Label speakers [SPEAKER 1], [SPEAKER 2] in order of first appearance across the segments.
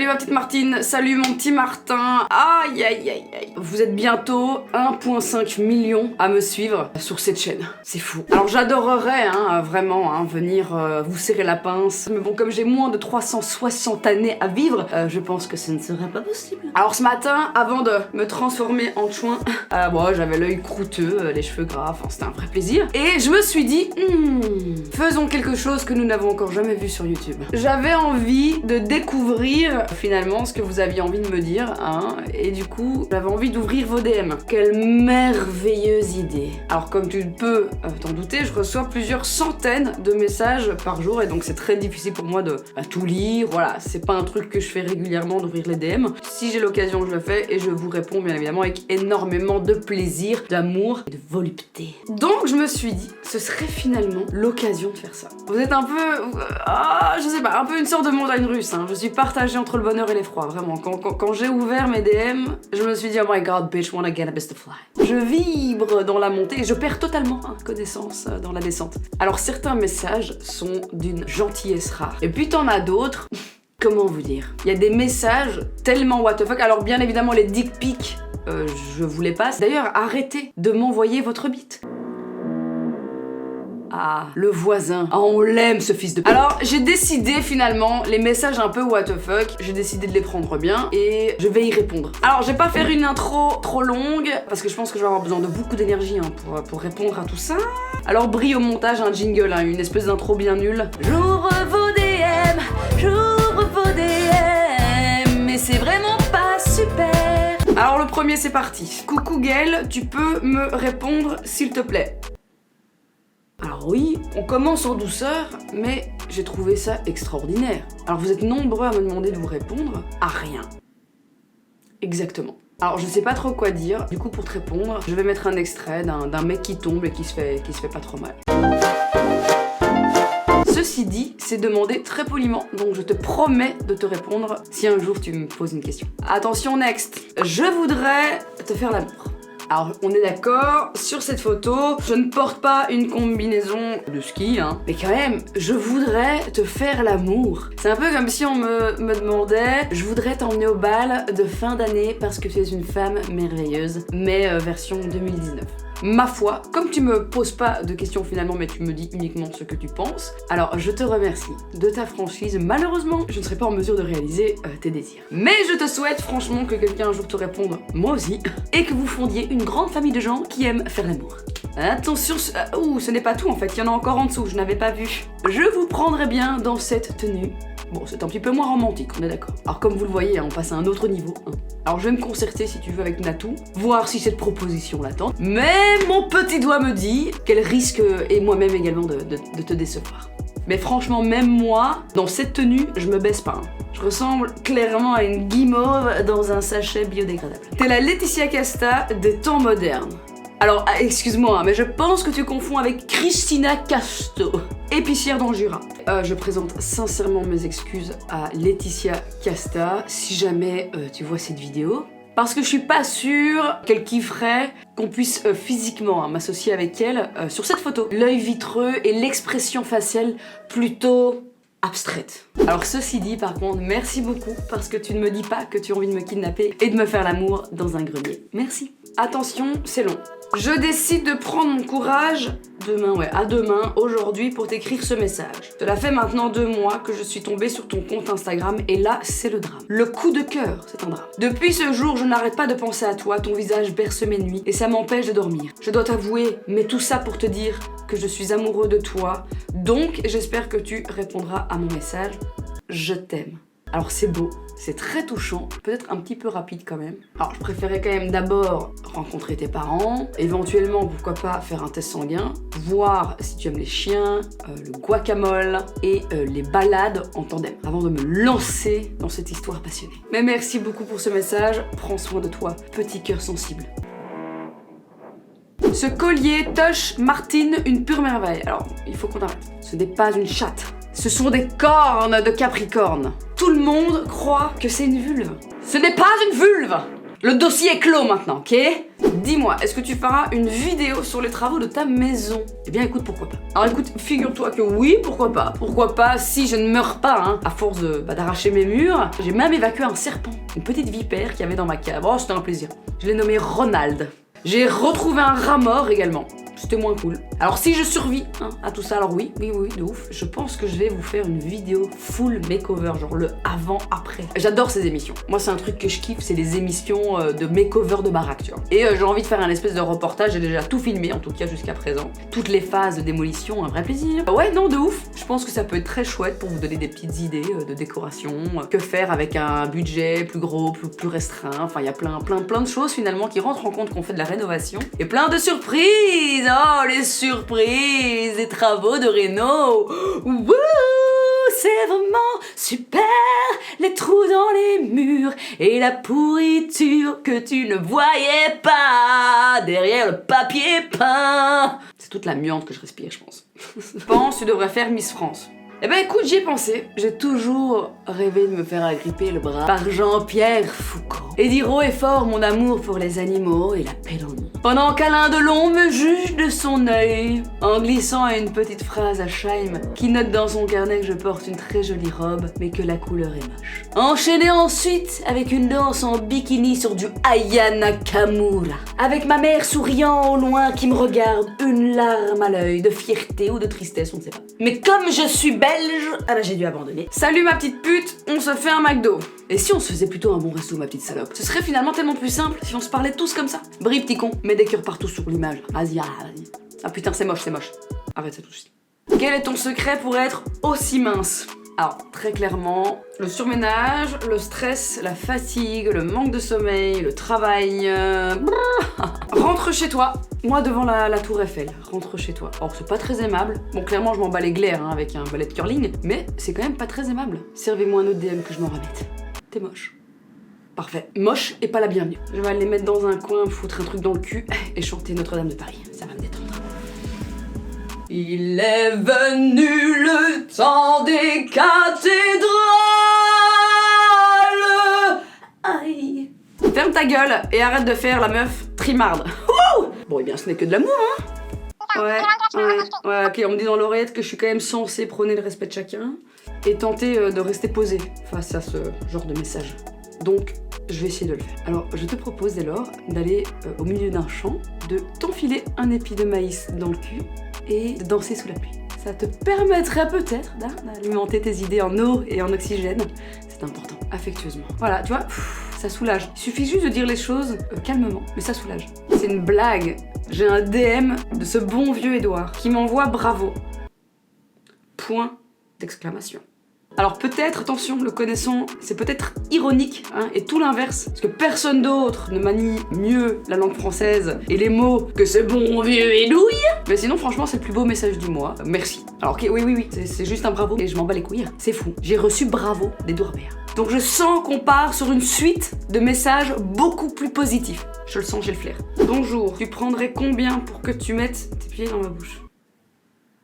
[SPEAKER 1] ma petite Martine, salut mon petit Martin. Aïe aïe aïe aïe. Vous êtes bientôt 1,5 million à me suivre sur cette chaîne. C'est fou. Alors j'adorerais vraiment venir vous serrer la pince. Mais bon, comme j'ai moins de 360 années à vivre, je pense que ce ne serait pas possible. Alors ce matin, avant de me transformer en chouin, bon, j'avais l'œil croûteux, les cheveux gras, enfin c'était un vrai plaisir. Et je me suis dit, faisons quelque chose que nous n'avons encore jamais vu sur YouTube. J'avais envie de découvrir finalement ce que vous aviez envie de me dire, et du coup j'avais envie d'ouvrir vos DM. Quelle merveilleuse idée. Alors comme tu peux t'en douter, je reçois plusieurs centaines de messages par jour et donc c'est très difficile pour moi de tout lire. Voilà, c'est pas un truc que je fais régulièrement d'ouvrir les DM. Si j'ai l'occasion, je le fais et je vous réponds bien évidemment avec énormément de plaisir, d'amour et de volupté. Donc je me suis dit, ce serait finalement l'occasion de faire ça. Vous êtes un peu, je sais pas, un peu une sorte de montagne russe. Je suis partagée entre le bonheur et l'effroi, vraiment. Quand j'ai ouvert mes DM, je me suis dit, oh my god, bitch, wanna get a butterfly. Je vibre dans la montée et je perds totalement connaissance dans la descente. Alors certains messages sont d'une gentillesse rare. Et puis t'en as d'autres, comment vous dire? Il y a des messages tellement what the fuck. Alors bien évidemment les dick pics, je vous les passe. D'ailleurs, arrêtez de m'envoyer votre bite. Ah, le voisin. Ah, on l'aime ce fils de... Alors, j'ai décidé finalement, les messages un peu what the fuck, j'ai décidé de les prendre bien et je vais y répondre. Alors, je vais pas faire une intro trop longue, parce que je pense que je vais avoir besoin de beaucoup d'énergie pour répondre à tout ça. Alors, brille au montage un jingle, une espèce d'intro bien nulle. J'ouvre vos DM, j'ouvre vos DM, mais c'est vraiment pas super. Alors, le premier, c'est parti. Coucou Gaël, tu peux me répondre s'il te plaît? Alors oui, on commence en douceur, mais j'ai trouvé ça extraordinaire. Alors vous êtes nombreux à me demander de vous répondre à rien. Exactement. Alors je sais pas trop quoi dire, du coup pour te répondre, je vais mettre un extrait d'un mec qui tombe et qui se fait pas trop mal. Ceci dit, c'est demandé très poliment, donc je te promets de te répondre si un jour tu me poses une question. Attention, next. Je voudrais te faire l'amour. Alors, on est d'accord, sur cette photo, je ne porte pas une combinaison de ski, mais quand même, je voudrais te faire l'amour. C'est un peu comme si on me demandait, je voudrais t'emmener au bal de fin d'année parce que tu es une femme merveilleuse, mais version 2019. Ma foi, comme tu me poses pas de questions finalement, mais tu me dis uniquement ce que tu penses, alors je te remercie de ta franchise. Malheureusement, je ne serai pas en mesure de réaliser tes désirs. Mais je te souhaite franchement que quelqu'un un jour te réponde, moi aussi, et que vous fondiez une grande famille de gens qui aiment faire l'amour. Attention, ce n'est pas tout en fait, il y en a encore en dessous, je n'avais pas vu. Je vous prendrai bien dans cette tenue. Bon, c'est un petit peu moins romantique, on est d'accord. Alors comme vous le voyez, on passe à un autre niveau. Alors je vais me concerter si tu veux avec Natou, voir si cette proposition l'attend. Mais mon petit doigt me dit qu'elle risque, et moi-même également, de te décevoir. Mais franchement, même moi, dans cette tenue, je me baisse pas. Je ressemble clairement à une guimauve dans un sachet biodégradable. T'es la Laetitia Casta des temps modernes. Alors, excuse-moi, mais je pense que tu confonds avec Christina Casto, épicière dans le Jura. Je présente sincèrement mes excuses à Laetitia Casta si jamais tu vois cette vidéo. Parce que je suis pas sûre qu'elle kifferait qu'on puisse physiquement m'associer avec elle sur cette photo. L'œil vitreux et l'expression faciale plutôt abstraite. Alors ceci dit, par contre, merci beaucoup parce que tu ne me dis pas que tu as envie de me kidnapper et de me faire l'amour dans un grenier. Merci. Attention, c'est long. Je décide de prendre mon courage à demain, aujourd'hui, pour t'écrire ce message. Cela fait maintenant 2 mois que je suis tombée sur ton compte Instagram et là, c'est le drame. Le coup de cœur, c'est un drame. Depuis ce jour, je n'arrête pas de penser à toi, ton visage berce mes nuits et ça m'empêche de dormir. Je dois t'avouer, mais tout ça pour te dire que je suis amoureux de toi, donc j'espère que tu répondras à mon message. Je t'aime. Alors c'est beau, c'est très touchant, peut-être un petit peu rapide quand même. Alors je préférais quand même d'abord rencontrer tes parents, éventuellement pourquoi pas faire un test sanguin, voir si tu aimes les chiens, le guacamole et les balades en tandem, avant de me lancer dans cette histoire passionnée. Mais merci beaucoup pour ce message, prends soin de toi, petit cœur sensible. Ce collier touche Martine une pure merveille. Alors, il faut qu'on arrête. Ce n'est pas une chatte. Ce sont des cornes de Capricorne. Tout le monde croit que c'est une vulve. Ce n'est pas une vulve. Le dossier est clos maintenant, ok? dis-moi, est-ce que tu feras une vidéo sur les travaux de ta maison? Eh bien écoute, pourquoi pas. Alors écoute, figure-toi que oui, pourquoi pas. Pourquoi pas si je ne meurs pas, hein, à force d'arracher mes murs. J'ai même évacué un serpent, une petite vipère qu'il y avait dans ma cave. Oh, c'était un plaisir. Je l'ai nommé Ronald. J'ai retrouvé un rat mort également. C'était moins cool. Alors si je survis hein, à tout ça, alors oui, de ouf. Je pense que je vais vous faire une vidéo full makeover, genre le avant-après. J'adore ces émissions. Moi c'est un truc que je kiffe, c'est les émissions de makeover de baraque, tu vois. Et j'ai envie de faire un espèce de reportage, j'ai déjà tout filmé, en tout cas jusqu'à présent. Toutes les phases de démolition, un vrai plaisir. Ouais, non, de ouf. Je pense que ça peut être très chouette pour vous donner des petites idées de décoration. Que faire avec un budget plus gros, plus restreint. Enfin, il y a plein de choses finalement qui rentrent en compte qu'on fait de la rénovation. Et plein de surprises. Oh, les surprises des travaux de réno. Wouh, c'est vraiment super. Les trous dans les murs et la pourriture que tu ne voyais pas derrière le papier peint. C'est toute la miante que je respire, je pense. Je pense que tu devrais faire Miss France. Eh ben écoute, j'y ai pensé. J'ai toujours rêvé de me faire agripper le bras par Jean-Pierre Foucault et dire haut et fort mon amour pour les animaux et la paix dans le monde. Pendant qu'Alain Delon me juge de son œil en glissant une petite phrase à Scheim qui note dans son carnet que je porte une très jolie robe mais que la couleur est moche. Enchaîné ensuite avec une danse en bikini sur du Aya Nakamura. Avec ma mère souriant au loin qui me regarde, une larme à l'œil de fierté ou de tristesse, on ne sait pas. Mais comme je suis belge, ah bah j'ai dû abandonner. Salut ma petite pute, on se fait un McDo. Et si on se faisait plutôt un bon resto, ma petite salope? Ce serait finalement tellement plus simple si on se parlait tous comme ça. Brie petit con, mets des cœurs partout sur l'image. Vas-y. Ah putain, c'est moche. Arrête ça tout de suite. Quel est ton secret pour être aussi mince? Alors, très clairement, le surménage, le stress, la fatigue, le manque de sommeil, le travail... Rentre chez toi. Moi, devant la tour Eiffel, rentre chez toi. Or, c'est pas très aimable. Bon, clairement, je m'en bats les glaires hein, avec un balai de curling, mais c'est quand même pas très aimable. Servez-moi un autre DM que je m'en remette. T'es moche. Parfait. Moche et pas la bienvenue. Je vais aller mettre dans un coin, foutre un truc dans le cul et chanter Notre-Dame de Paris. Ça va me détendre. Il est venu le temps des cathédrales. Aïe. Ferme ta gueule et arrête de faire la meuf trimarde. Bon, eh bien, ce n'est que de l'amour, hein. Ouais, ok, on me dit dans l'oreillette que je suis quand même censée prôner le respect de chacun et tenter de rester posée face à ce genre de message. Donc, je vais essayer de le faire. Alors, je te propose dès lors d'aller au milieu d'un champ, de t'enfiler un épi de maïs dans le cul et de danser sous la pluie. Ça te permettrait peut-être d'alimenter tes idées en eau et en oxygène. C'est important, affectueusement. Voilà, tu vois, ça soulage. Il suffit juste de dire les choses calmement, mais ça soulage. C'est une blague. J'ai un DM de ce bon vieux Édouard qui m'envoie bravo. Point d'exclamation. Alors peut-être, attention, le connaissant, c'est peut-être ironique, hein, et tout l'inverse, parce que personne d'autre ne manie mieux la langue française et les mots que ce bon vieux Édouille. Mais sinon, franchement, c'est le plus beau message du mois. Merci. Alors ok, oui, c'est juste un bravo, et je m'en bats les couilles. C'est fou. J'ai reçu bravo d'Edouard Baird. Donc je sens qu'on part sur une suite de messages beaucoup plus positifs. Je le sens, j'ai le flair. Bonjour, tu prendrais combien pour que tu mettes tes pieds dans ma bouche?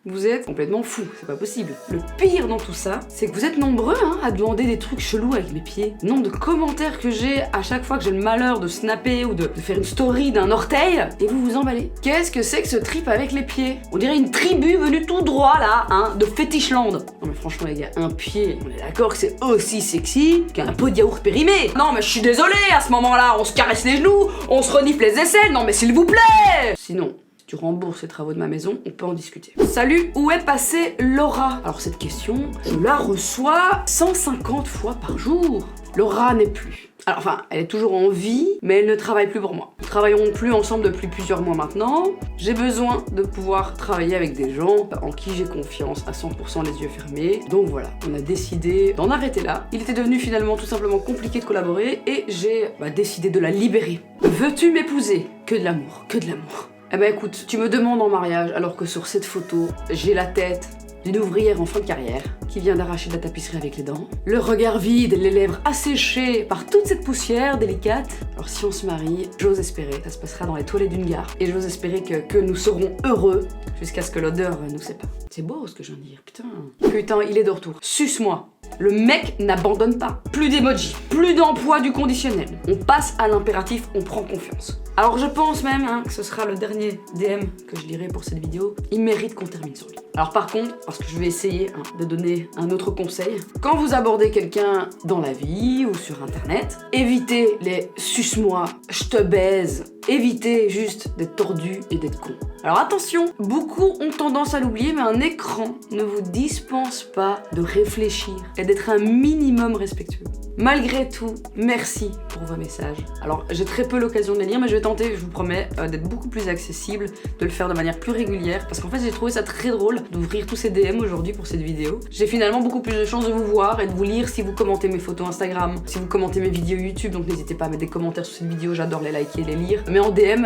[SPEAKER 1] Vous êtes complètement fous, c'est pas possible. Le pire dans tout ça, c'est que vous êtes nombreux hein, à demander des trucs chelous avec mes pieds. Le nombre de commentaires que j'ai à chaque fois que j'ai le malheur de snapper ou de faire une story d'un orteil, et vous vous emballez. Qu'est-ce que c'est que ce trip avec les pieds? On dirait une tribu venue tout droit là, hein, de Fétichland. Non mais franchement les gars, un pied, on est d'accord que c'est aussi sexy qu'un pot de yaourt périmé. Non mais je suis désolée, à ce moment-là, on se caresse les genoux, on se renifle les aisselles, non mais s'il vous plaît. Sinon... tu rembourses les travaux de ma maison, on peut en discuter. Salut, où est passée Laura? Alors cette question, je la reçois 150 fois par jour. Laura n'est plus. Alors enfin, elle est toujours en vie, mais elle ne travaille plus pour moi. Nous travaillons plus ensemble depuis plusieurs mois maintenant. J'ai besoin de pouvoir travailler avec des gens en qui j'ai confiance à 100% les yeux fermés. Donc voilà, on a décidé d'en arrêter là. Il était devenu finalement tout simplement compliqué de collaborer et j'ai décidé de la libérer. Veux-tu m'épouser? Que de l'amour, que de l'amour. Eh ben écoute, tu me demandes en mariage alors que sur cette photo, j'ai la tête d'une ouvrière en fin de carrière qui vient d'arracher de la tapisserie avec les dents, le regard vide, les lèvres asséchées par toute cette poussière délicate. Alors si on se marie, j'ose espérer, ça se passera dans les toilettes d'une gare et j'ose espérer que nous serons heureux jusqu'à ce que l'odeur nous sépare. C'est beau ce que je viens de dire, putain. Putain, il est de retour. Suce-moi. Le mec n'abandonne pas. Plus d'emoji, plus d'emploi du conditionnel. On passe à l'impératif, on prend confiance. Alors je pense même que ce sera le dernier DM que je lirai pour cette vidéo. Il mérite qu'on termine sur lui. Alors par contre, parce que je vais essayer de donner un autre conseil, quand vous abordez quelqu'un dans la vie ou sur internet, évitez les suce-moi, je te baise, évitez juste d'être tordu et d'être con. Alors attention, beaucoup ont tendance à l'oublier, mais un écran ne vous dispense pas de réfléchir et d'être un minimum respectueux. Malgré tout, merci pour vos messages. Alors j'ai très peu l'occasion de les lire, mais je vais tenter, je vous promets, d'être beaucoup plus accessible, de le faire de manière plus régulière, parce qu'en fait j'ai trouvé ça très drôle d'ouvrir tous ces DM aujourd'hui pour cette vidéo. J'ai finalement beaucoup plus de chances de vous voir et de vous lire si vous commentez mes photos Instagram, si vous commentez mes vidéos YouTube, donc n'hésitez pas à mettre des commentaires sur cette vidéo, j'adore les liker et les lire. Mais en DM,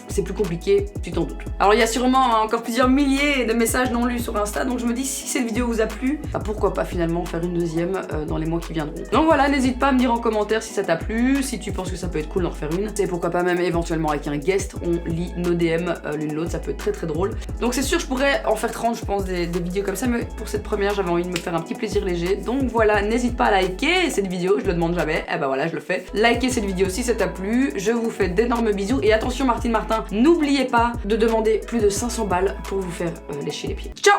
[SPEAKER 1] c'est plus compliqué, tu t'en doutes. Alors il y a sûrement encore plusieurs milliers de messages non lus sur Insta, donc je me dis si cette vidéo vous a plu, bah pourquoi pas finalement faire une deuxième dans les mois qui viendront. Donc voilà, n'hésite pas à me dire en commentaire si ça t'a plu, si tu penses que ça peut être cool d'en refaire une. Et pourquoi pas même éventuellement avec un guest, on lit nos DM l'une l'autre, ça peut être très très drôle. Donc c'est sûr, je pourrais en faire 30, je pense, des vidéos comme ça, mais pour cette première, j'avais envie de me faire un petit plaisir léger. Donc voilà, n'hésite pas à liker cette vidéo, je le demande jamais, et bah voilà, je le fais. Likez cette vidéo si ça t'a plu, je vous fais d'énormes bisous, et attention Martine Martin, n'oubliez pas de demander plus de 500 balles pour vous faire lécher les pieds. Ciao!